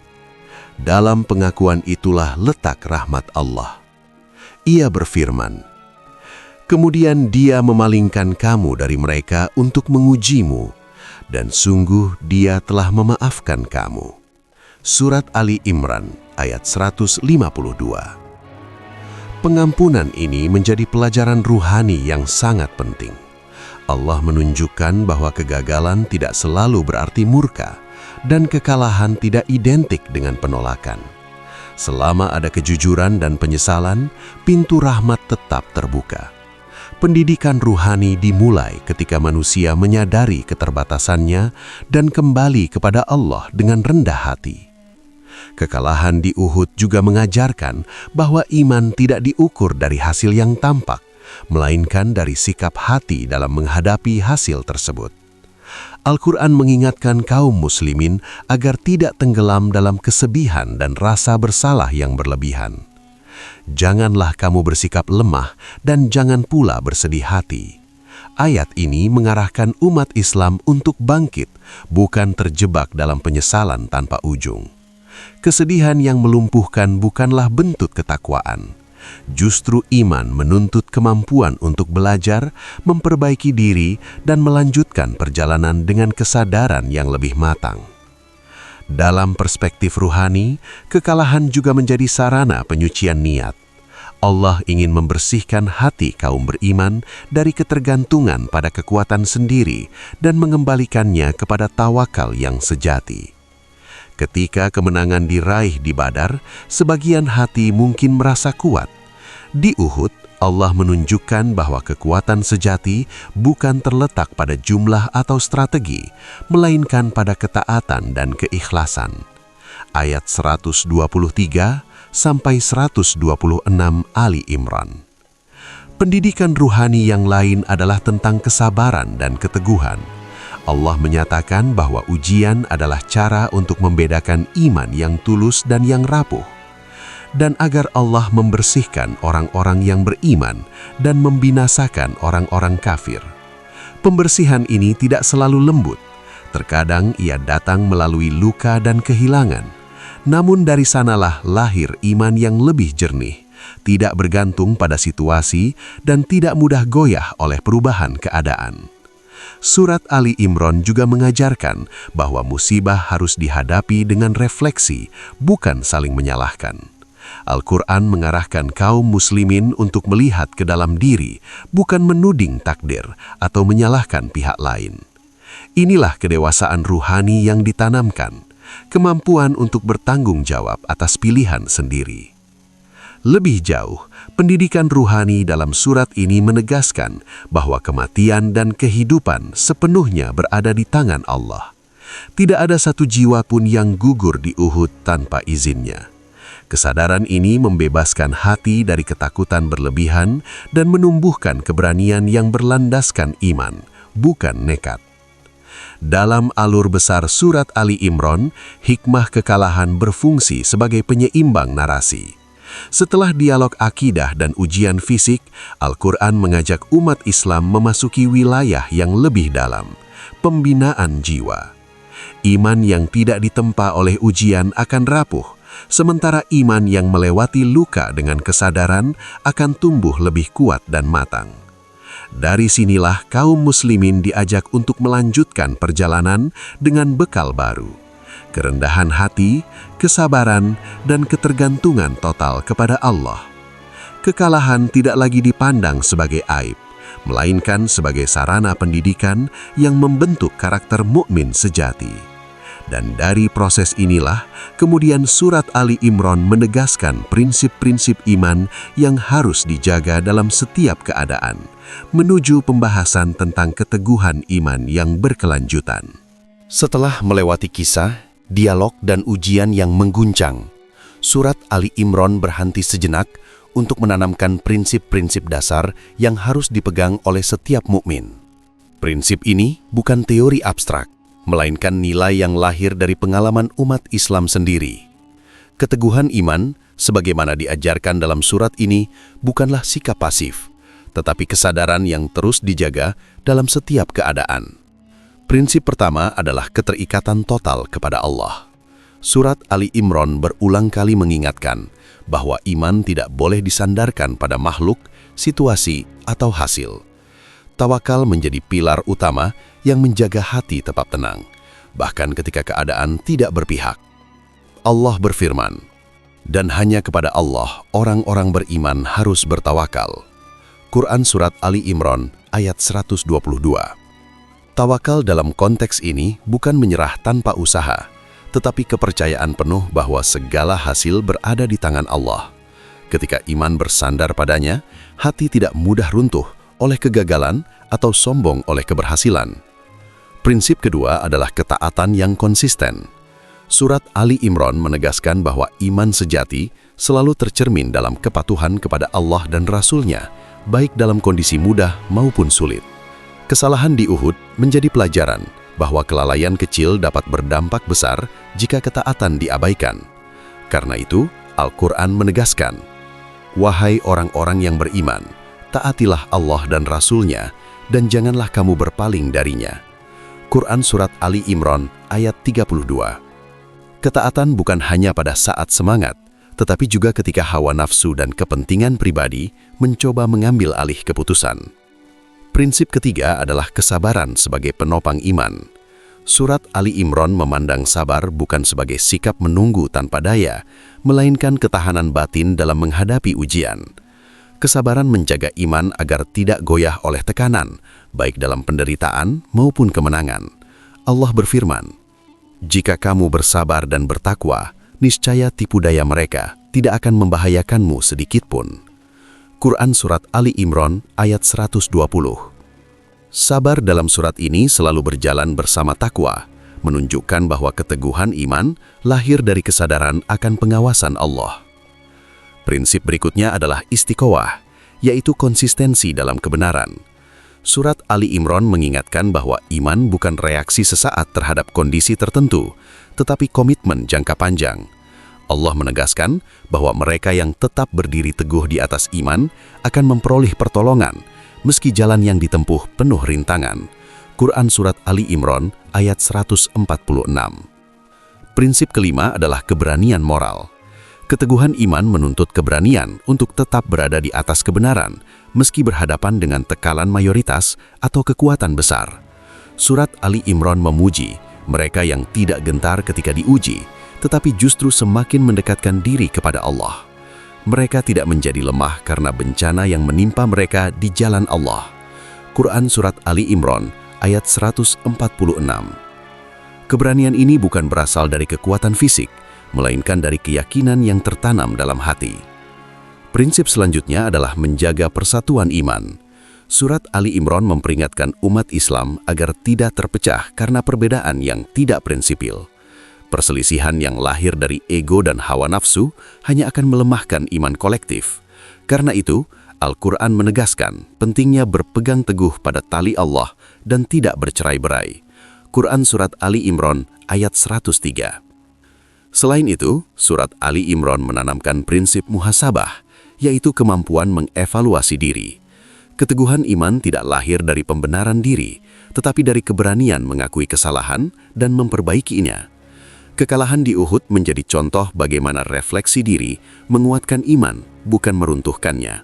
Dalam pengakuan itulah letak rahmat Allah. Ia berfirman, "Kemudian Dia memalingkan kamu dari mereka untuk mengujimu, dan sungguh Dia telah memaafkan kamu." Surat Ali Imran ayat 152. Pengampunan ini menjadi pelajaran ruhani yang sangat penting. Allah menunjukkan bahwa kegagalan tidak selalu berarti murka, dan kekalahan tidak identik dengan penolakan. Selama ada kejujuran dan penyesalan, pintu rahmat tetap terbuka. Pendidikan ruhani dimulai ketika manusia menyadari keterbatasannya dan kembali kepada Allah dengan rendah hati. Kekalahan di Uhud juga mengajarkan bahwa iman tidak diukur dari hasil yang tampak, melainkan dari sikap hati dalam menghadapi hasil tersebut. Al-Quran mengingatkan kaum muslimin agar tidak tenggelam dalam kesedihan dan rasa bersalah yang berlebihan. Janganlah kamu bersikap lemah dan jangan pula bersedih hati. Ayat ini mengarahkan umat Islam untuk bangkit, bukan terjebak dalam penyesalan tanpa ujung. Kesedihan yang melumpuhkan bukanlah bentuk ketakwaan. Justru iman menuntut kemampuan untuk belajar, memperbaiki diri, dan melanjutkan perjalanan dengan kesadaran yang lebih matang. Dalam perspektif ruhani, kekalahan juga menjadi sarana penyucian niat. Allah ingin membersihkan hati kaum beriman dari ketergantungan pada kekuatan sendiri dan mengembalikannya kepada tawakal yang sejati. Ketika kemenangan diraih di Badar, sebagian hati mungkin merasa kuat. Di Uhud, Allah menunjukkan bahwa kekuatan sejati bukan terletak pada jumlah atau strategi, melainkan pada ketaatan dan keikhlasan. Ayat 123 sampai 126 Ali Imran. Pendidikan ruhani yang lain adalah tentang kesabaran dan keteguhan. Allah menyatakan bahwa ujian adalah cara untuk membedakan iman yang tulus dan yang rapuh, dan agar Allah membersihkan orang-orang yang beriman dan membinasakan orang-orang kafir. Pembersihan ini tidak selalu lembut. Terkadang ia datang melalui luka dan kehilangan. Namun dari sanalah lahir iman yang lebih jernih, tidak bergantung pada situasi dan tidak mudah goyah oleh perubahan keadaan. Surat Ali Imran juga mengajarkan bahwa musibah harus dihadapi dengan refleksi, bukan saling menyalahkan. Al-Quran mengarahkan kaum muslimin untuk melihat ke dalam diri, bukan menuding takdir atau menyalahkan pihak lain. Inilah kedewasaan ruhani yang ditanamkan, kemampuan untuk bertanggung jawab atas pilihan sendiri. Lebih jauh, pendidikan ruhani dalam surat ini menegaskan bahwa kematian dan kehidupan sepenuhnya berada di tangan Allah. Tidak ada satu jiwa pun yang gugur di Uhud tanpa izinnya. Kesadaran ini membebaskan hati dari ketakutan berlebihan dan menumbuhkan keberanian yang berlandaskan iman, bukan nekat. Dalam alur besar surat Ali Imran, hikmah kekalahan berfungsi sebagai penyeimbang narasi. Setelah dialog akidah dan ujian fisik, Al-Quran mengajak umat Islam memasuki wilayah yang lebih dalam, pembinaan jiwa. Iman yang tidak ditempa oleh ujian akan rapuh, sementara iman yang melewati luka dengan kesadaran akan tumbuh lebih kuat dan matang. Dari sinilah kaum muslimin diajak untuk melanjutkan perjalanan dengan bekal baru, kerendahan hati, kesabaran, dan ketergantungan total kepada Allah. Kekalahan tidak lagi dipandang sebagai aib, melainkan sebagai sarana pendidikan yang membentuk karakter mukmin sejati. Dan dari proses inilah, kemudian surat Ali Imran menegaskan prinsip-prinsip iman yang harus dijaga dalam setiap keadaan, menuju pembahasan tentang keteguhan iman yang berkelanjutan. Setelah melewati kisah, dialog, dan ujian yang mengguncang, surat Ali Imran berhenti sejenak untuk menanamkan prinsip-prinsip dasar yang harus dipegang oleh setiap mukmin. Prinsip ini bukan teori abstrak, melainkan nilai yang lahir dari pengalaman umat Islam sendiri. Keteguhan iman, sebagaimana diajarkan dalam surat ini, bukanlah sikap pasif, tetapi kesadaran yang terus dijaga dalam setiap keadaan. Prinsip pertama adalah keterikatan total kepada Allah. Surat Ali Imran berulang kali mengingatkan bahwa iman tidak boleh disandarkan pada makhluk, situasi, atau hasil. Tawakal menjadi pilar utama yang menjaga hati tetap tenang, bahkan ketika keadaan tidak berpihak. Allah berfirman, "Dan hanya kepada Allah orang-orang beriman harus bertawakal." Quran Surat Ali Imran ayat 122. Tawakal dalam konteks ini bukan menyerah tanpa usaha, tetapi kepercayaan penuh bahwa segala hasil berada di tangan Allah. Ketika iman bersandar padanya, hati tidak mudah runtuh oleh kegagalan atau sombong oleh keberhasilan. Prinsip kedua adalah ketaatan yang konsisten. Surat Ali Imran menegaskan bahwa iman sejati selalu tercermin dalam kepatuhan kepada Allah dan Rasul-Nya, baik dalam kondisi mudah maupun sulit. Kesalahan di Uhud menjadi pelajaran bahwa kelalaian kecil dapat berdampak besar jika ketaatan diabaikan. Karena itu, Al-Quran menegaskan, "Wahai orang-orang yang beriman, taatilah Allah dan Rasul-Nya, dan janganlah kamu berpaling darinya." Quran Surat Ali Imran ayat 32. Ketaatan bukan hanya pada saat semangat, tetapi juga ketika hawa nafsu dan kepentingan pribadi mencoba mengambil alih keputusan. Prinsip ketiga adalah kesabaran sebagai penopang iman. Surat Ali Imran memandang sabar bukan sebagai sikap menunggu tanpa daya, melainkan ketahanan batin dalam menghadapi ujian. Kesabaran menjaga iman agar tidak goyah oleh tekanan, baik dalam penderitaan maupun kemenangan. Allah berfirman, "Jika kamu bersabar dan bertakwa, niscaya tipu daya mereka tidak akan membahayakanmu sedikitpun." Quran Surat Ali Imran ayat 120. Sabar dalam surat ini selalu berjalan bersama takwa, menunjukkan bahwa keteguhan iman lahir dari kesadaran akan pengawasan Allah. Prinsip berikutnya adalah istiqomah, yaitu konsistensi dalam kebenaran. Surat Ali Imran mengingatkan bahwa iman bukan reaksi sesaat terhadap kondisi tertentu, tetapi komitmen jangka panjang. Allah menegaskan bahwa mereka yang tetap berdiri teguh di atas iman akan memperoleh pertolongan, meski jalan yang ditempuh penuh rintangan. Quran Surat Ali Imran ayat 146. Prinsip kelima adalah keberanian moral. Keteguhan iman menuntut keberanian untuk tetap berada di atas kebenaran, meski berhadapan dengan tekanan mayoritas atau kekuatan besar. Surat Ali Imran memuji mereka yang tidak gentar ketika diuji, tetapi justru semakin mendekatkan diri kepada Allah. Mereka tidak menjadi lemah karena bencana yang menimpa mereka di jalan Allah. Quran Surat Ali Imran ayat 146. Keberanian ini bukan berasal dari kekuatan fisik, melainkan dari keyakinan yang tertanam dalam hati. Prinsip selanjutnya adalah menjaga persatuan iman. Surat Ali Imran memperingatkan umat Islam agar tidak terpecah karena perbedaan yang tidak prinsipil. Perselisihan yang lahir dari ego dan hawa nafsu hanya akan melemahkan iman kolektif. Karena itu, Al-Quran menegaskan pentingnya berpegang teguh pada tali Allah dan tidak bercerai-berai. Quran Surat Ali Imran ayat 103. Selain itu, Surat Ali Imran menanamkan prinsip muhasabah, yaitu kemampuan mengevaluasi diri. Keteguhan iman tidak lahir dari pembenaran diri, tetapi dari keberanian mengakui kesalahan dan memperbaikinya. Kekalahan di Uhud menjadi contoh bagaimana refleksi diri menguatkan iman, bukan meruntuhkannya.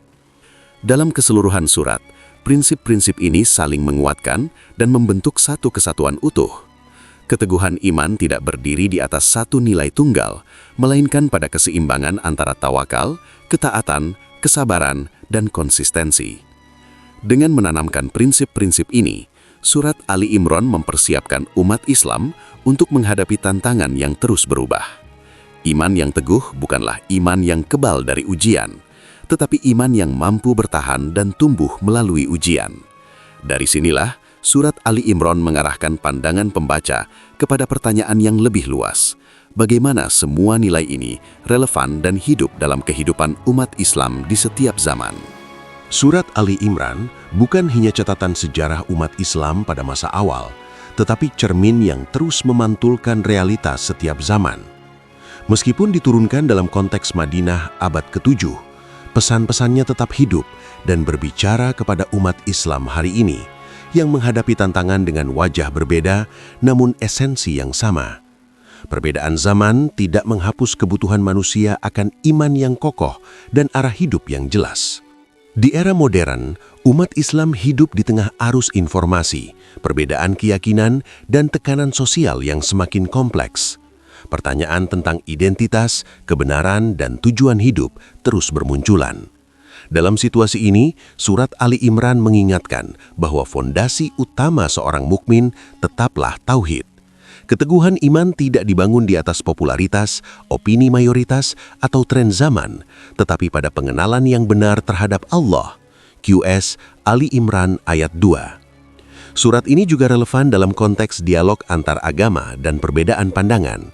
Dalam keseluruhan surat, prinsip-prinsip ini saling menguatkan dan membentuk satu kesatuan utuh. Keteguhan iman tidak berdiri di atas satu nilai tunggal, melainkan pada keseimbangan antara tawakal, ketaatan, kesabaran, dan konsistensi. Dengan menanamkan prinsip-prinsip ini, Surat Ali Imran mempersiapkan umat Islam untuk menghadapi tantangan yang terus berubah. Iman yang teguh bukanlah iman yang kebal dari ujian, tetapi iman yang mampu bertahan dan tumbuh melalui ujian. Dari sinilah, Surat Ali Imran mengarahkan pandangan pembaca kepada pertanyaan yang lebih luas. Bagaimana semua nilai ini relevan dan hidup dalam kehidupan umat Islam di setiap zaman? Surat Ali Imran bukan hanya catatan sejarah umat Islam pada masa awal, tetapi cermin yang terus memantulkan realitas setiap zaman. Meskipun diturunkan dalam konteks Madinah abad ke-7, pesan-pesannya tetap hidup dan berbicara kepada umat Islam hari ini yang menghadapi tantangan dengan wajah berbeda namun esensi yang sama. Perbedaan zaman tidak menghapus kebutuhan manusia akan iman yang kokoh dan arah hidup yang jelas. Di era modern, umat Islam hidup di tengah arus informasi, perbedaan keyakinan, dan tekanan sosial yang semakin kompleks. Pertanyaan tentang identitas, kebenaran, dan tujuan hidup terus bermunculan. Dalam situasi ini, Surat Ali Imran mengingatkan bahwa fondasi utama seorang mukmin tetaplah tauhid. Keteguhan iman tidak dibangun di atas popularitas, opini mayoritas, atau tren zaman, tetapi pada pengenalan yang benar terhadap Allah. QS Ali Imran ayat 2. Surat ini juga relevan dalam konteks dialog antar agama dan perbedaan pandangan.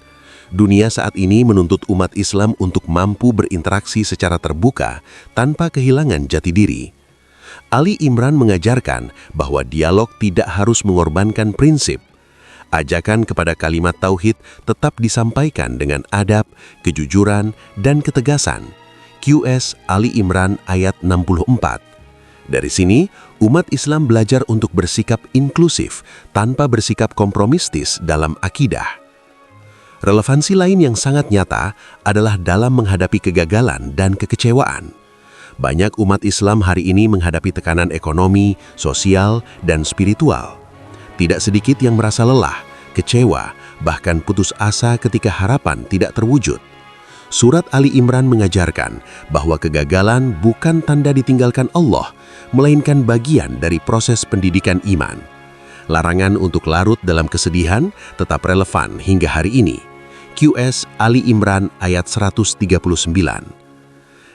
Dunia saat ini menuntut umat Islam untuk mampu berinteraksi secara terbuka tanpa kehilangan jati diri. Ali Imran mengajarkan bahwa dialog tidak harus mengorbankan prinsip. Ajakan kepada kalimat tauhid tetap disampaikan dengan adab, kejujuran, dan ketegasan. QS Ali Imran ayat 64. Dari sini, umat Islam belajar untuk bersikap inklusif tanpa bersikap kompromistis dalam akidah. Relevansi lain yang sangat nyata adalah dalam menghadapi kegagalan dan kekecewaan. Banyak umat Islam hari ini menghadapi tekanan ekonomi, sosial, dan spiritual. Tidak sedikit yang merasa lelah, kecewa, bahkan putus asa ketika harapan tidak terwujud. Surat Ali Imran mengajarkan bahwa kegagalan bukan tanda ditinggalkan Allah, melainkan bagian dari proses pendidikan iman. Larangan untuk larut dalam kesedihan tetap relevan hingga hari ini. QS Ali Imran ayat 139.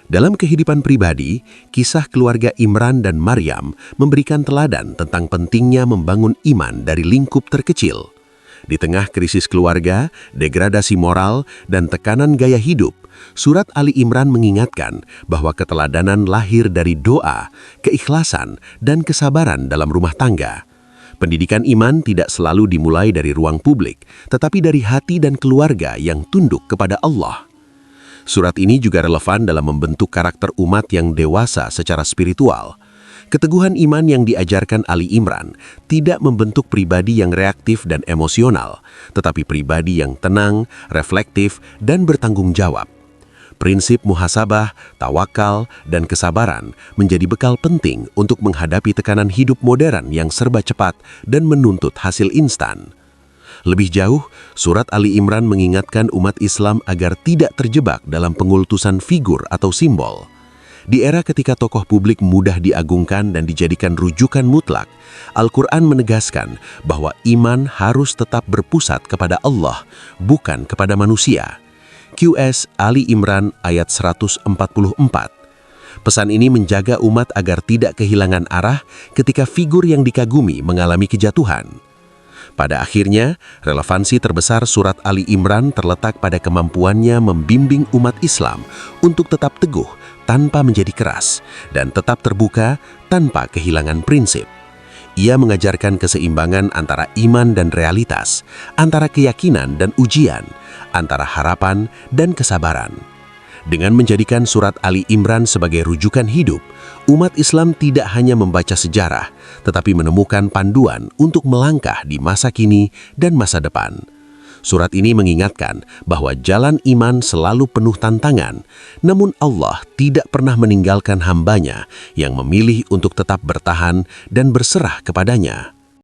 Dalam kehidupan pribadi, kisah keluarga Imran dan Maryam memberikan teladan tentang pentingnya membangun iman dari lingkup terkecil. Di tengah krisis keluarga, degradasi moral, dan tekanan gaya hidup, surat Ali Imran mengingatkan bahwa keteladanan lahir dari doa, keikhlasan, dan kesabaran dalam rumah tangga. Pendidikan iman tidak selalu dimulai dari ruang publik, tetapi dari hati dan keluarga yang tunduk kepada Allah. Surat ini juga relevan dalam membentuk karakter umat yang dewasa secara spiritual. Keteguhan iman yang diajarkan Ali Imran tidak membentuk pribadi yang reaktif dan emosional, tetapi pribadi yang tenang, reflektif, dan bertanggung jawab. Prinsip muhasabah, tawakal, dan kesabaran menjadi bekal penting untuk menghadapi tekanan hidup modern yang serba cepat dan menuntut hasil instan. Lebih jauh, surat Ali Imran mengingatkan umat Islam agar tidak terjebak dalam pengultusan figur atau simbol. Di era ketika tokoh publik mudah diagungkan dan dijadikan rujukan mutlak, Al-Quran menegaskan bahwa iman harus tetap berpusat kepada Allah, bukan kepada manusia. QS Ali Imran ayat 144. Pesan ini menjaga umat agar tidak kehilangan arah ketika figur yang dikagumi mengalami kejatuhan. Pada akhirnya, relevansi terbesar surat Ali Imran terletak pada kemampuannya membimbing umat Islam untuk tetap teguh tanpa menjadi keras dan tetap terbuka tanpa kehilangan prinsip. Ia mengajarkan keseimbangan antara iman dan realitas, antara keyakinan dan ujian, antara harapan dan kesabaran. Dengan menjadikan surat Ali Imran sebagai rujukan hidup, umat Islam tidak hanya membaca sejarah, tetapi menemukan panduan untuk melangkah di masa kini dan masa depan. Surat ini mengingatkan bahwa jalan iman selalu penuh tantangan, namun Allah tidak pernah meninggalkan hambanya yang memilih untuk tetap bertahan dan berserah kepadanya.